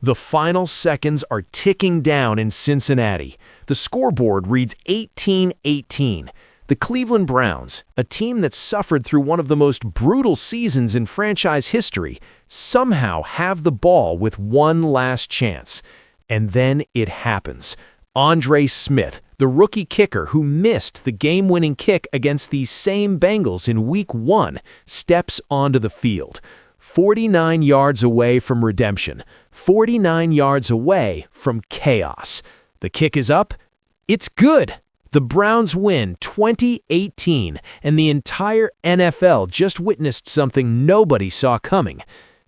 The final seconds are ticking down in Cincinnati. The scoreboard reads 18-18. The Cleveland Browns, a team that suffered through one of the most brutal seasons in franchise history, somehow have the ball with one last chance. And then it happens. Andre Szmyt, the rookie kicker who missed the game-winning kick against these same Bengals in Week 1, steps onto the field. 49 yards away from redemption, 49 yards away from chaos. The kick is up. It's good. The Browns win 20-18, and the entire NFL just witnessed something nobody saw coming.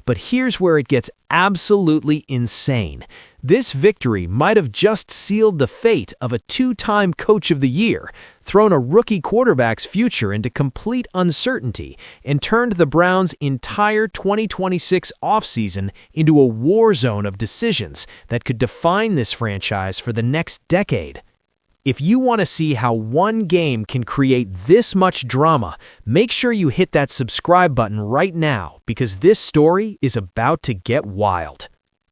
But here's where it gets absolutely insane. This victory might have just sealed the fate of a two-time Coach of the Year, thrown a rookie quarterback's future into complete uncertainty, and turned the Browns' entire 2026 offseason into a war zone of decisions that could define this franchise for the next decade. If you want to see how one game can create this much drama, make sure you hit that subscribe button right now because this story is about to get wild.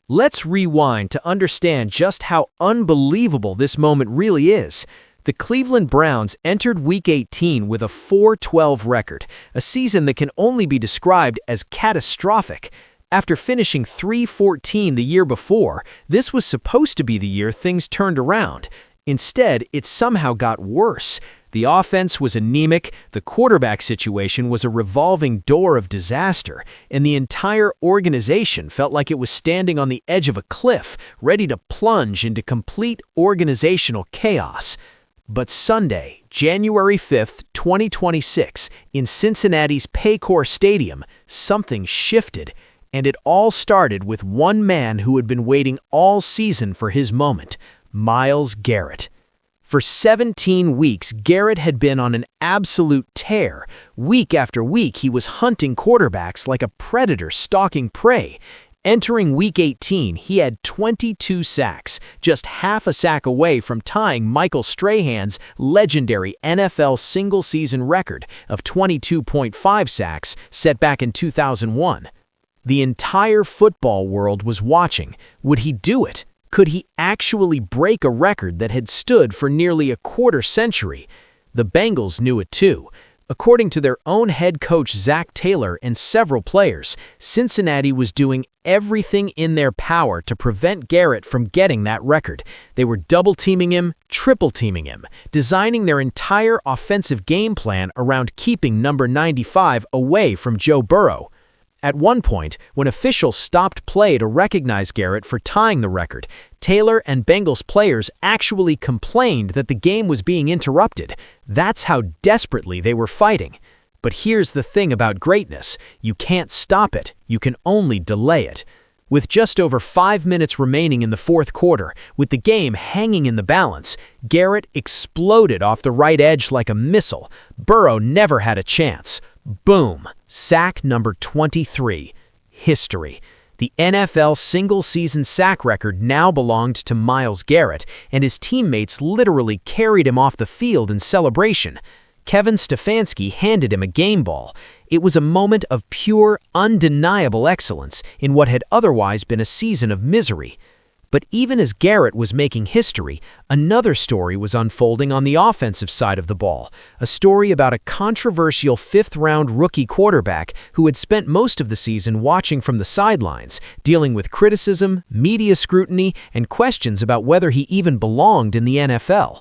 Let's rewind to understand just how unbelievable this moment really is. The Cleveland Browns entered Week 18 with a 4-12 record, a season that can only be described as catastrophic. After finishing 3-14 the year before, this was supposed to be the year things turned around. Instead, it somehow got worse. The offense was anemic, the quarterback situation was a revolving door of disaster, and the entire organization felt like it was standing on the edge of a cliff, ready to plunge into complete organizational chaos. But Sunday, January 5th, 2026, in Cincinnati's Paycor Stadium, something shifted, and it all started with one man who had been waiting all season for his moment. Myles Garrett. For 17 weeks, Garrett had been on an absolute tear. Week after week, he was hunting quarterbacks like a predator stalking prey. Entering Week 18, he had 22 sacks, just half a sack away from tying Michael Strahan's legendary NFL single-season record of 22.5 sacks set back in 2001. The entire football world was watching. Would he do it? Could he actually break a record that had stood for nearly a quarter century? The Bengals knew it too. According to their own head coach Zac Taylor and several players, Cincinnati was doing everything in their power to prevent Garrett from getting that record. They were double-teaming him, triple-teaming him, designing their entire offensive game plan around keeping number 95 away from Joe Burrow. At one point, when officials stopped play to recognize Garrett for tying the record, Taylor and Bengals players actually complained that the game was being interrupted. That's how desperately they were fighting. But here's the thing about greatness. You can't stop it. You can only delay it. With just over 5 minutes remaining in the fourth quarter, with the game hanging in the balance, Garrett exploded off the right edge like a missile. Burrow never had a chance. Boom! Sack number 23. History. The NFL single-season sack record now belonged to Myles Garrett, and his teammates literally carried him off the field in celebration. Kevin Stefanski handed him a game ball. It was a moment of pure, undeniable excellence in what had otherwise been a season of misery. But even as Garrett was making history, another story was unfolding on the offensive side of the ball, a story about a controversial fifth-round rookie quarterback who had spent most of the season watching from the sidelines, dealing with criticism, media scrutiny, and questions about whether he even belonged in the NFL.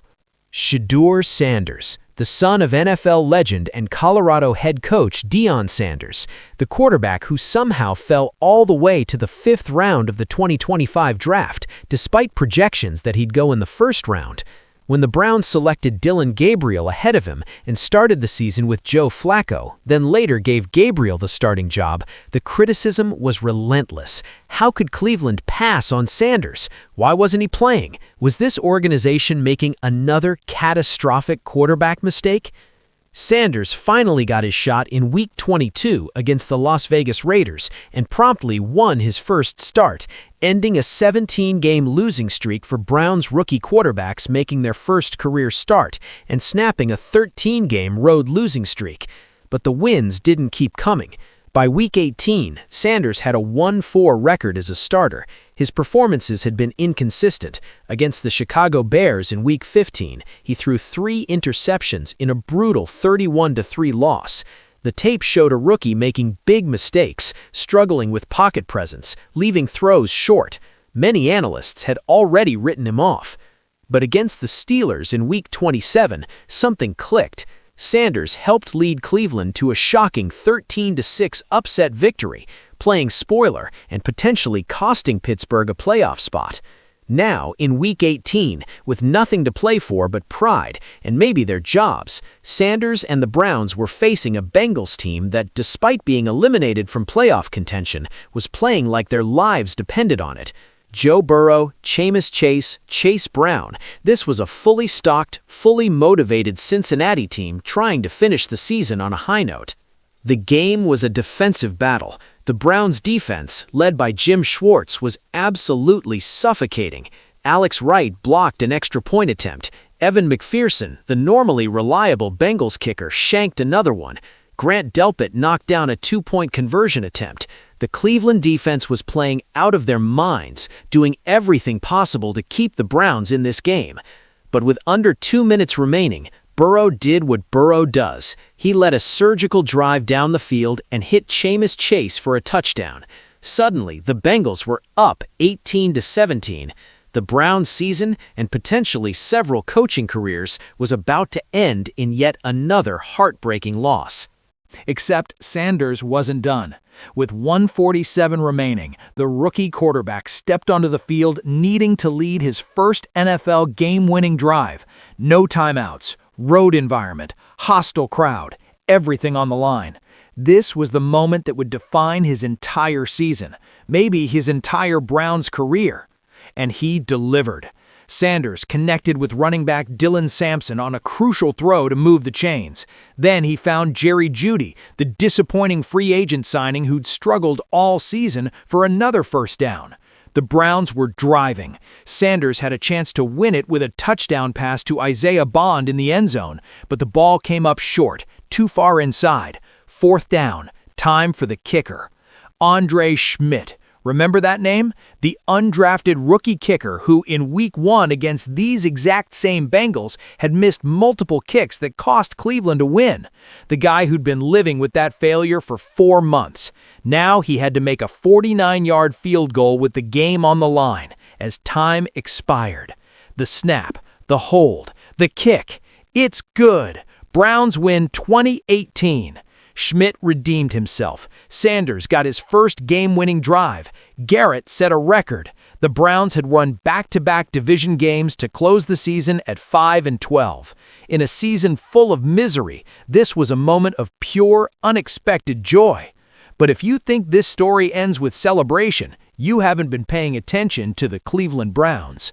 Shedeur Sanders, the son of NFL legend and Colorado head coach Deion Sanders, the quarterback who somehow fell all the way to the 5th round of the 2025 draft, despite projections that he'd go in the 1st round. When the Browns selected Dillon Gabriel ahead of him and started the season with Joe Flacco, then later gave Gabriel the starting job, the criticism was relentless. How could Cleveland pass on Sanders? Why wasn't he playing? Was this organization making another catastrophic quarterback mistake? Sanders finally got his shot in Week 22 against the Las Vegas Raiders and promptly won his first start, ending a 17-game losing streak for Browns rookie quarterbacks making their first career start and snapping a 13-game road losing streak. But the wins didn't keep coming. By Week 18, Sanders had a 1-4 record as a starter. His performances had been inconsistent. Against the Chicago Bears in Week 15, he threw 3 interceptions in a brutal 31-3 loss. The tape showed a rookie making big mistakes, struggling with pocket presence, leaving throws short. Many analysts had already written him off. But against the Steelers in Week 27, something clicked. Sanders helped lead Cleveland to a shocking 13-6 upset victory, playing spoiler and potentially costing Pittsburgh a playoff spot. Now, in Week 18, with nothing to play for but pride and maybe their jobs, Sanders and the Browns were facing a Bengals team that, despite being eliminated from playoff contention, was playing like their lives depended on it. Joe Burrow, Jameis Chase, Chase Brown. This was a fully stocked, fully motivated Cincinnati team trying to finish the season on a high note. The game was a defensive battle. The Browns' defense, led by Jim Schwartz, was absolutely suffocating. Alex Wright blocked an extra point attempt. Evan McPherson, the normally reliable Bengals kicker, shanked another one. Grant Delpit knocked down a 2-point conversion attempt. The Cleveland defense was playing out of their minds, doing everything possible to keep the Browns in this game. But with under 2 minutes remaining, Burrow did what Burrow does. He led a surgical drive down the field and hit Jameis Chase for a touchdown. Suddenly, the Bengals were up 18-17. The Browns' season, and potentially several coaching careers, was about to end in yet another heartbreaking loss. Except Sanders wasn't done. With 1:47 remaining, the rookie quarterback stepped onto the field needing to lead his first NFL game-winning drive. No timeouts, road environment, hostile crowd, everything on the line. This was the moment that would define his entire season, maybe his entire Browns career. And he delivered. Sanders connected with running back Dylan Sampson on a crucial throw to move the chains. Then he found Jerry Jeudy, the disappointing free agent signing who'd struggled all season, for another first down. The Browns were driving. Sanders had a chance to win it with a touchdown pass to Isaiah Bond in the end zone, but the ball came up short, too far inside. 4th down, time for the kicker. Andre Szmyt. Remember that name? The undrafted rookie kicker who, in Week 1 against these exact same Bengals, had missed multiple kicks that cost Cleveland a win. The guy who'd been living with that failure for 4 months. Now he had to make a 49-yard field goal with the game on the line as time expired. The snap, the hold, the kick. It's good. Browns win 20-18. Szmyt redeemed himself. Sanders got his first game-winning drive. Garrett set a record. The Browns had won back-to-back division games to close the season at 5-12. In a season full of misery, this was a moment of pure, unexpected joy. But if you think this story ends with celebration, you haven't been paying attention to the Cleveland Browns.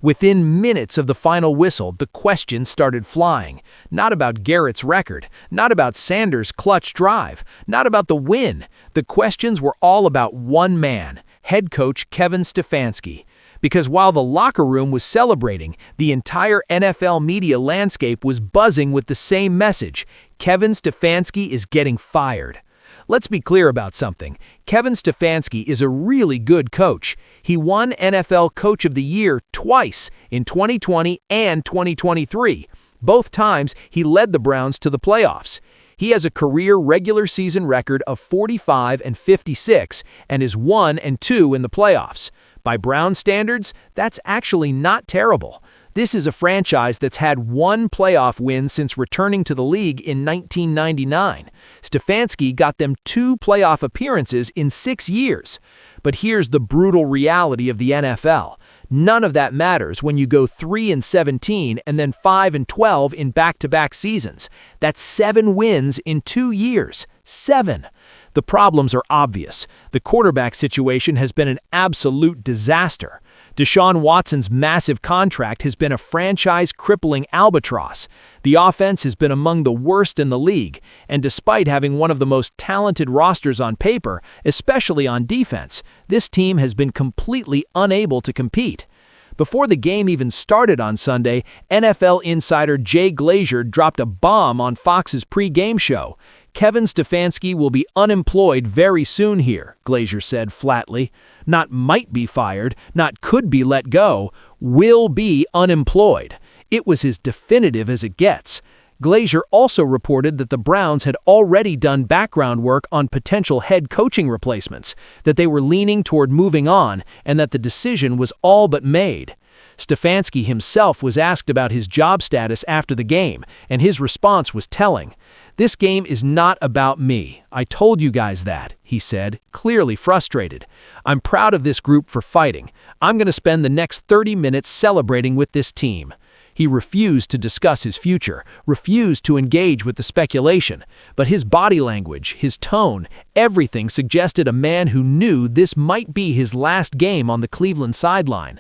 Within minutes of the final whistle, the questions started flying. Not about Garrett's record, not about Sanders' clutch drive, not about the win. The questions were all about one man, head coach Kevin Stefanski. Because while the locker room was celebrating, the entire NFL media landscape was buzzing with the same message: Kevin Stefanski is getting fired. Let's be clear about something. Kevin Stefanski is a really good coach. He won NFL Coach of the Year twice, in 2020 and 2023. Both times, he led the Browns to the playoffs. He has a career regular season record of 45-56 and is 1-2 in the playoffs. By Brown standards, that's actually not terrible. This is a franchise that's had 1 playoff win since returning to the league in 1999. Stefanski got them 2 playoff appearances in 6 years. But here's the brutal reality of the NFL. None of that matters when you go 3-17 and then 5-12 in back-to-back seasons. That's 7 wins in 2 years. 7. The problems are obvious. The quarterback situation has been an absolute disaster. Deshaun Watson's massive contract has been a franchise-crippling albatross. The offense has been among the worst in the league, and despite having one of the most talented rosters on paper, especially on defense, this team has been completely unable to compete. Before the game even started on Sunday, NFL insider Jay Glazer dropped a bomb on Fox's pre-game show. Kevin Stefanski will be unemployed very soon here, Glazer said flatly. Not might be fired, not could be let go, will be unemployed. It was as definitive as it gets. Glazier also reported that the Browns had already done background work on potential head coaching replacements, that they were leaning toward moving on, and that the decision was all but made. Stefanski himself was asked about his job status after the game, and his response was telling. "This game is not about me. I told you guys that," he said, clearly frustrated. "I'm proud of this group for fighting. I'm going to spend the next 30 minutes celebrating with this team." He refused to discuss his future, refused to engage with the speculation, but his body language, his tone, everything suggested a man who knew this might be his last game on the Cleveland sideline.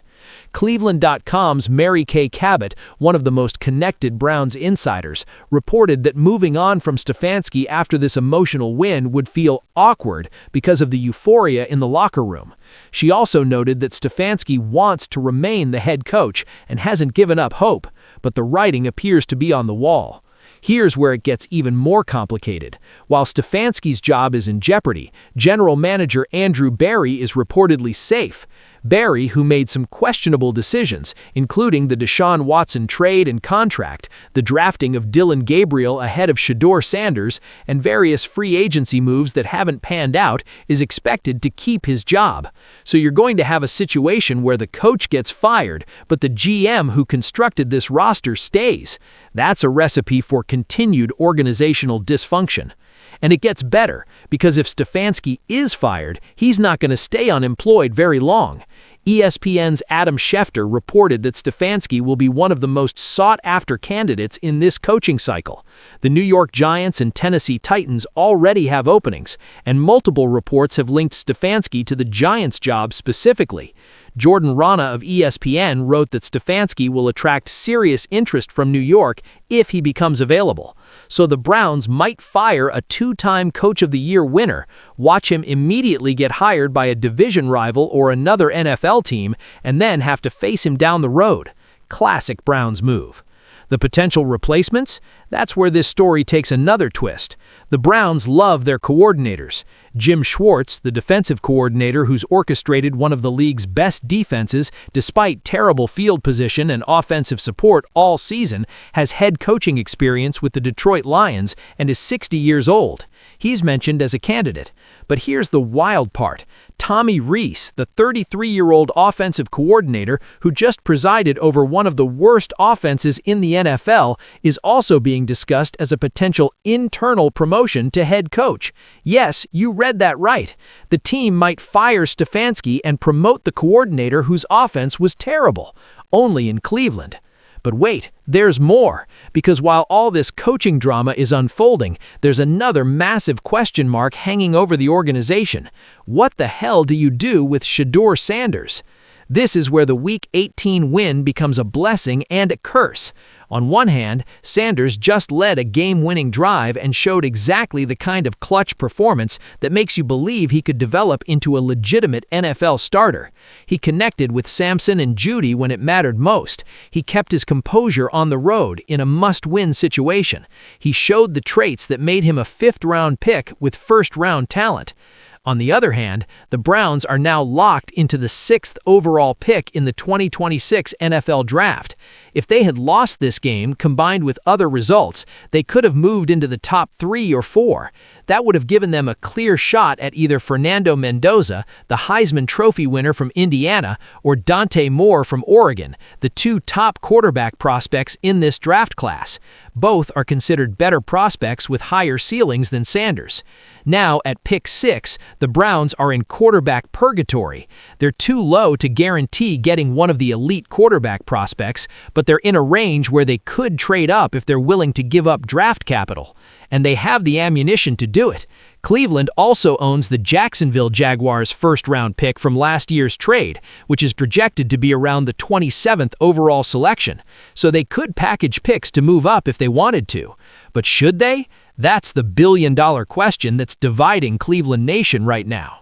Cleveland.com's Mary Kay Cabot, one of the most connected Browns insiders, reported that moving on from Stefanski after this emotional win would feel awkward because of the euphoria in the locker room. She also noted that Stefanski wants to remain the head coach and hasn't given up hope, but the writing appears to be on the wall. Here's where it gets even more complicated. While Stefanski's job is in jeopardy, general manager Andrew Berry is reportedly safe. Berry, who made some questionable decisions, including the Deshaun Watson trade and contract, the drafting of Dillon Gabriel ahead of Shedeur Sanders, and various free agency moves that haven't panned out, is expected to keep his job. So you're going to have a situation where the coach gets fired, but the GM who constructed this roster stays. That's a recipe for continued organizational dysfunction. And it gets better, because if Stefanski is fired, he's not going to stay unemployed very long. ESPN's Adam Schefter reported that Stefanski will be one of the most sought-after candidates in this coaching cycle. The New York Giants and Tennessee Titans already have openings, and multiple reports have linked Stefanski to the Giants' job specifically. Jordan Rana of ESPN wrote that Stefanski will attract serious interest from New York if he becomes available. So the Browns might fire a two-time Coach of the Year winner, watch him immediately get hired by a division rival or another NFL team, and then have to face him down the road. Classic Browns move. The potential replacements? That's where this story takes another twist. The Browns love their coordinators. Jim Schwartz, the defensive coordinator who's orchestrated one of the league's best defenses despite terrible field position and offensive support all season, has head coaching experience with the Detroit Lions and is 60 years old. He's mentioned as a candidate. But here's the wild part. Tommy Rees, the 33-year-old offensive coordinator who just presided over one of the worst offenses in the NFL, is also being discussed as a potential internal promotion to head coach. Yes, you read that right. The team might fire Stefanski and promote the coordinator whose offense was terrible, only in Cleveland. But wait, there's more, because while all this coaching drama is unfolding, there's another massive question mark hanging over the organization. What the hell do you do with Shedeur Sanders? This is where the Week 18 win becomes a blessing and a curse. On one hand, Sanders just led a game-winning drive and showed exactly the kind of clutch performance that makes you believe he could develop into a legitimate NFL starter. He connected with Samson and Judy when it mattered most. He kept his composure on the road in a must-win situation. He showed the traits that made him a fifth-round pick with first-round talent. On the other hand, the Browns are now locked into the 6th overall pick in the 2026 NFL Draft. If they had lost this game combined with other results, they could have moved into the top 3 or 4. That would have given them a clear shot at either Fernando Mendoza, the Heisman Trophy winner from Indiana, or Dante Moore from Oregon, the two top quarterback prospects in this draft class. Both are considered better prospects with higher ceilings than Sanders. Now, at pick 6, the Browns are in quarterback purgatory. They're too low to guarantee getting one of the elite quarterback prospects, but they're in a range where they could trade up if they're willing to give up draft capital. And they have the ammunition to do it. Cleveland also owns the Jacksonville Jaguars' first-round pick from last year's trade, which is projected to be around the 27th overall selection. So they could package picks to move up if they wanted to. But should they? That's the billion-dollar question that's dividing Cleveland Nation right now.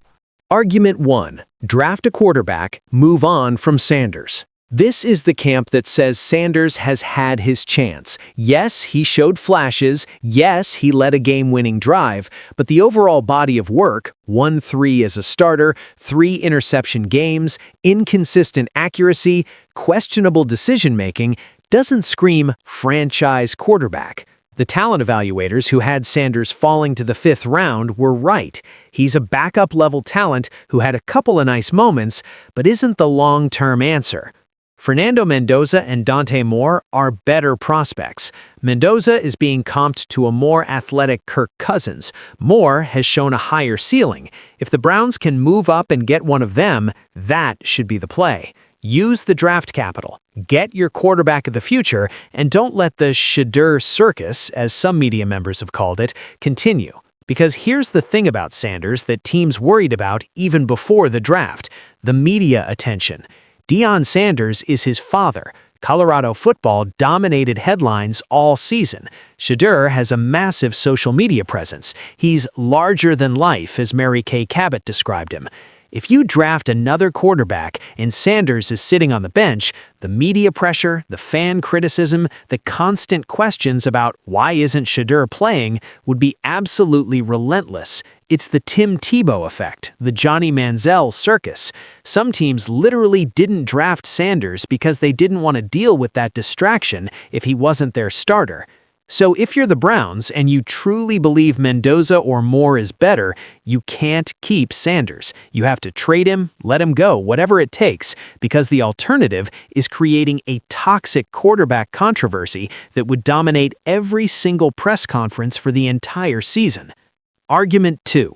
Argument 1. Draft a quarterback, move on from Sanders. This is the camp that says Sanders has had his chance. Yes, he showed flashes. Yes, he led a game-winning drive. But the overall body of work, 1-3 as a starter, 3 interception games, inconsistent accuracy, questionable decision-making, doesn't scream franchise quarterback. The talent evaluators who had Sanders falling to the 5th round were right. He's a backup-level talent who had a couple of nice moments, but isn't the long-term answer. Fernando Mendoza and Dante Moore are better prospects. Mendoza is being comped to a more athletic Kirk Cousins. Moore has shown a higher ceiling. If the Browns can move up and get one of them, that should be the play. Use the draft capital, get your quarterback of the future, and don't let the Shedeur circus, as some media members have called it, continue. Because here's the thing about Sanders that teams worried about even before the draft: the media attention. Deion Sanders is his father. Colorado football dominated headlines all season. Shedeur has a massive social media presence. He's larger than life, as Mary Kay Cabot described him. If you draft another quarterback and Sanders is sitting on the bench, the media pressure, the fan criticism, the constant questions about why isn't Shedeur playing would be absolutely relentless. It's the Tim Tebow effect, the Johnny Manziel circus. Some teams literally didn't draft Sanders because they didn't want to deal with that distraction if he wasn't their starter. So if you're the Browns and you truly believe Mendoza or Moore is better, you can't keep Sanders. You have to trade him, let him go, whatever it takes, because the alternative is creating a toxic quarterback controversy that would dominate every single press conference for the entire season. Argument 2.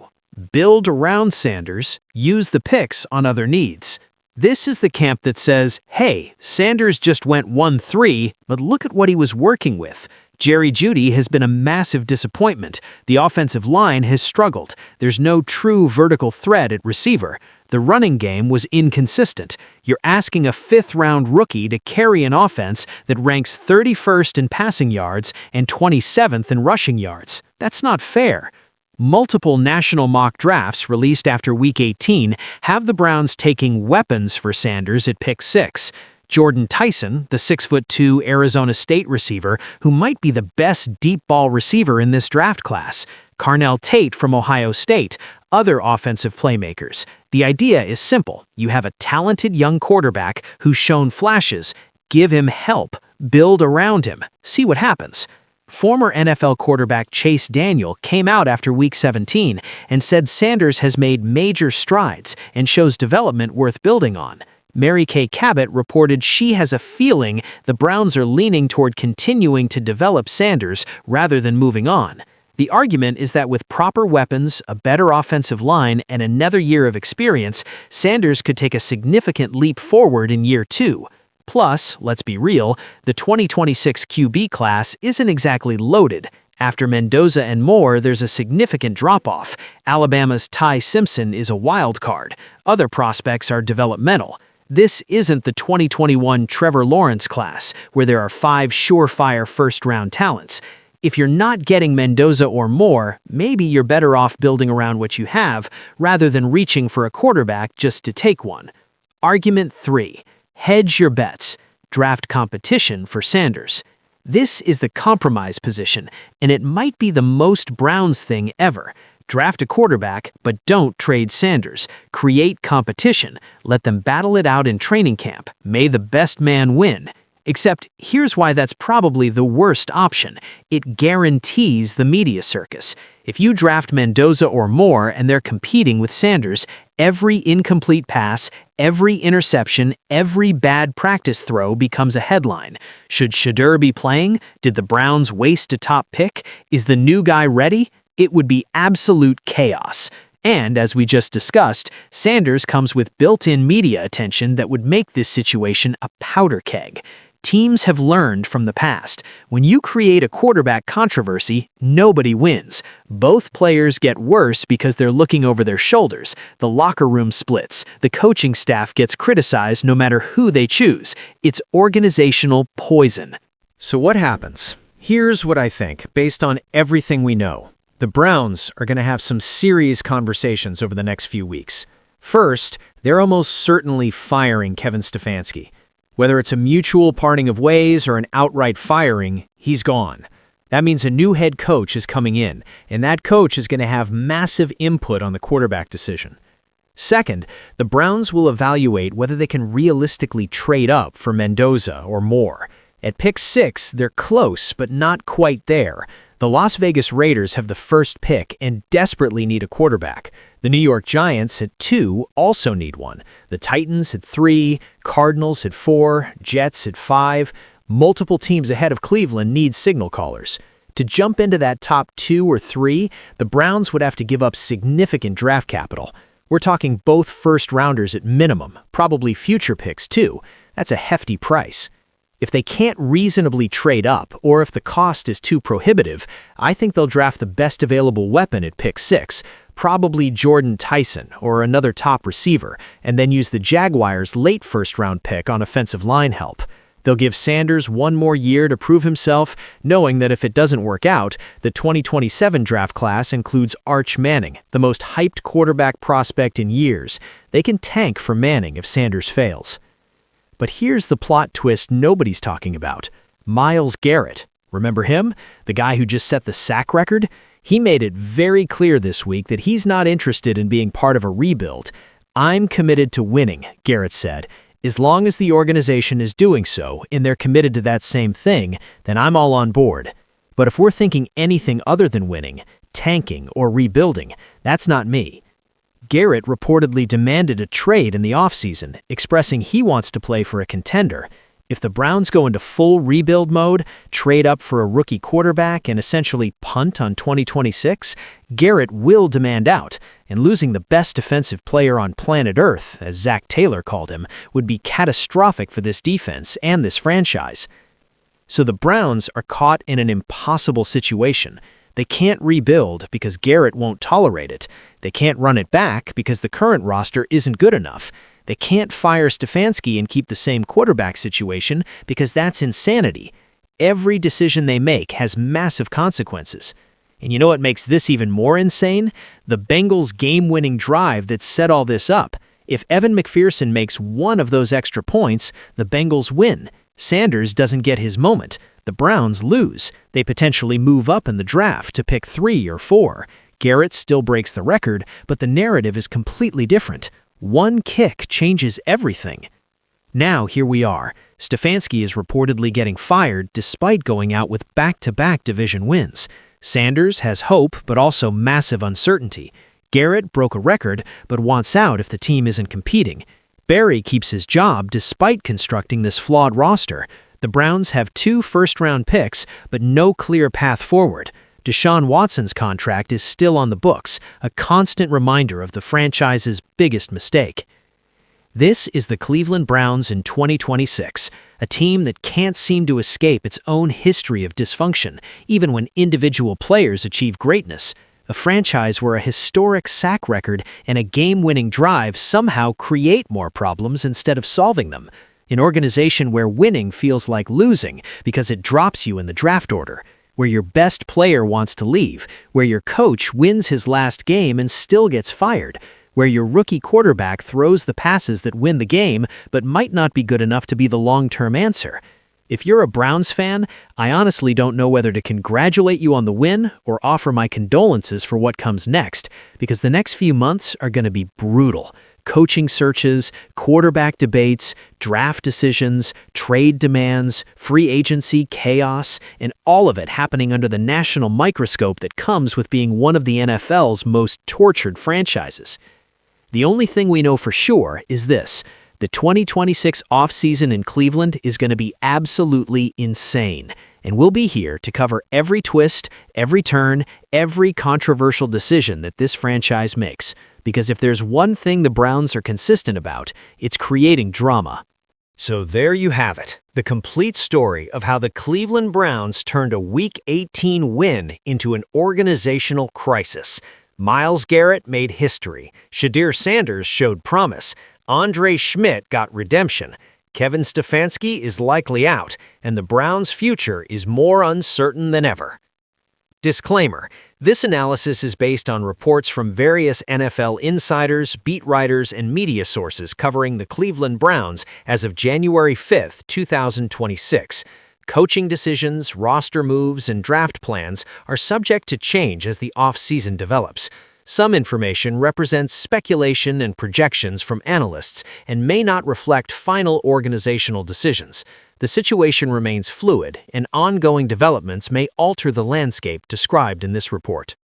Build around Sanders, use the picks on other needs. This is the camp that says, hey, Sanders just went 1-3, but look at what he was working with. Jerry Jeudy has been a massive disappointment. The offensive line has struggled. There's no true vertical threat at receiver. The running game was inconsistent. You're asking a 5th-round rookie to carry an offense that ranks 31st in passing yards and 27th in rushing yards. That's not fair. Multiple national mock drafts released after Week 18 have the Browns taking weapons for Sanders at pick 6. Jordan Tyson, the 6'2" Arizona State receiver, who might be the best deep ball receiver in this draft class. Carnell Tate from Ohio State, other offensive playmakers. The idea is simple. You have a talented young quarterback who's shown flashes. Give him help. Build around him. See what happens. Former NFL quarterback Chase Daniel came out after Week 17 and said Sanders has made major strides and shows development worth building on. Mary Kay Cabot reported she has a feeling the Browns are leaning toward continuing to develop Sanders rather than moving on. The argument is that with proper weapons, a better offensive line, and another year of experience, Sanders could take a significant leap forward in year 2. Plus, let's be real, the 2026 QB class isn't exactly loaded. After Mendoza and Moore, there's a significant drop-off. Alabama's Ty Simpson is a wild card. Other prospects are developmental. This isn't the 2021 Trevor Lawrence class, where there are 5 surefire first-round talents. If you're not getting Mendoza or Moore, maybe you're better off building around what you have, rather than reaching for a quarterback just to take one. Argument 3. Hedge your bets. Draft competition for Sanders. This is the compromise position, and it might be the most Browns thing ever. Draft a quarterback, but don't trade Sanders. Create competition. Let them battle it out in training camp. May the best man win. Except, here's why that's probably the worst option. It guarantees the media circus. If you draft Mendoza or Moore and they're competing with Sanders, every incomplete pass, every interception, every bad practice throw becomes a headline. Should Shedeur be playing? Did the Browns waste a top pick? Is the new guy ready? It would be absolute chaos. And, as we just discussed, Sanders comes with built-in media attention that would make this situation a powder keg. Teams have learned from the past. When you create a quarterback controversy, nobody wins. Both players get worse because they're looking over their shoulders. The locker room splits. The coaching staff gets criticized no matter who they choose. It's organizational poison. So what happens? Here's what I think, based on everything we know. The Browns are going to have some serious conversations over the next few weeks. First, they're almost certainly firing Kevin Stefanski. Whether it's a mutual parting of ways or an outright firing, he's gone. That means a new head coach is coming in, and that coach is going to have massive input on the quarterback decision. Second, the Browns will evaluate whether they can realistically trade up for Mendoza or Moore. At pick 6, they're close, but not quite there. The Las Vegas Raiders have the first pick and desperately need a quarterback. The New York Giants at 2 also need one. The Titans at 3, Cardinals at 4, Jets at 5. Multiple teams ahead of Cleveland need signal callers. To jump into that top 2 or 3, the Browns would have to give up significant draft capital. We're talking both first-rounders at minimum, probably future picks too. That's a hefty price. If they can't reasonably trade up, or if the cost is too prohibitive, I think they'll draft the best available weapon at pick 6, probably Jordan Tyson or another top receiver, and then use the Jaguars' late first-round pick on offensive line help. They'll give Sanders one more year to prove himself, knowing that if it doesn't work out, the 2027 draft class includes Arch Manning, the most hyped quarterback prospect in years. They can tank for Manning if Sanders fails. But here's the plot twist nobody's talking about. Myles Garrett. Remember him? The guy who just set the sack record? He made it very clear this week that he's not interested in being part of a rebuild. "I'm committed to winning," Garrett said. "As long as the organization is doing so, and they're committed to that same thing, then I'm all on board. But if we're thinking anything other than winning, tanking, or rebuilding, that's not me." Garrett reportedly demanded a trade in the offseason, expressing he wants to play for a contender. If the Browns go into full rebuild mode, trade up for a rookie quarterback, and essentially punt on 2026, Garrett will demand out, and losing the best defensive player on planet Earth, as Zach Taylor called him, would be catastrophic for this defense and this franchise. So the Browns are caught in an impossible situation. They can't rebuild because Garrett won't tolerate it. They can't run it back because the current roster isn't good enough. They can't fire Stefanski and keep the same quarterback situation because that's insanity. Every decision they make has massive consequences. And you know what makes this even more insane? The Bengals' game-winning drive that set all this up. If Evan McPherson makes one of those extra points, the Bengals win. Sanders doesn't get his moment. The Browns lose. They potentially move up in the draft to pick 3 or 4. Garrett still breaks the record, but the narrative is completely different. One kick changes everything. Now here we are. Stefanski is reportedly getting fired despite going out with back-to-back division wins. Sanders has hope, but also massive uncertainty. Garrett broke a record, but wants out if the team isn't competing. Barry keeps his job despite constructing this flawed roster. The Browns have 2 first-round picks, but no clear path forward. Deshaun Watson's contract is still on the books, a constant reminder of the franchise's biggest mistake. This is the Cleveland Browns in 2026, a team that can't seem to escape its own history of dysfunction, even when individual players achieve greatness. A franchise where a historic sack record and a game-winning drive somehow create more problems instead of solving them. An organization where winning feels like losing because it drops you in the draft order. Where your best player wants to leave, where your coach wins his last game and still gets fired, where your rookie quarterback throws the passes that win the game but might not be good enough to be the long-term answer. If you're a Browns fan, I honestly don't know whether to congratulate you on the win or offer my condolences for what comes next, because the next few months are going to be brutal. Coaching searches, quarterback debates, draft decisions, trade demands, free agency chaos, and all of it happening under the national microscope that comes with being one of the NFL's most tortured franchises. The only thing we know for sure is this: the 2026 offseason in Cleveland is going to be absolutely insane, and we'll be here to cover every twist, every turn, every controversial decision that this franchise makes. Because if there's one thing the Browns are consistent about, it's creating drama. So there you have it, the complete story of how the Cleveland Browns turned a Week 18 win into an organizational crisis. Myles Garrett made history, Shedeur Sanders showed promise, Andre Szmyt got redemption, Kevin Stefanski is likely out, and the Browns' future is more uncertain than ever. Disclaimer: this analysis is based on reports from various NFL insiders, beat writers, and media sources covering the Cleveland Browns as of January 5, 2026. Coaching decisions, roster moves, and draft plans are subject to change as the off-season develops. Some information represents speculation and projections from analysts and may not reflect final organizational decisions. The situation remains fluid, and ongoing developments may alter the landscape described in this report.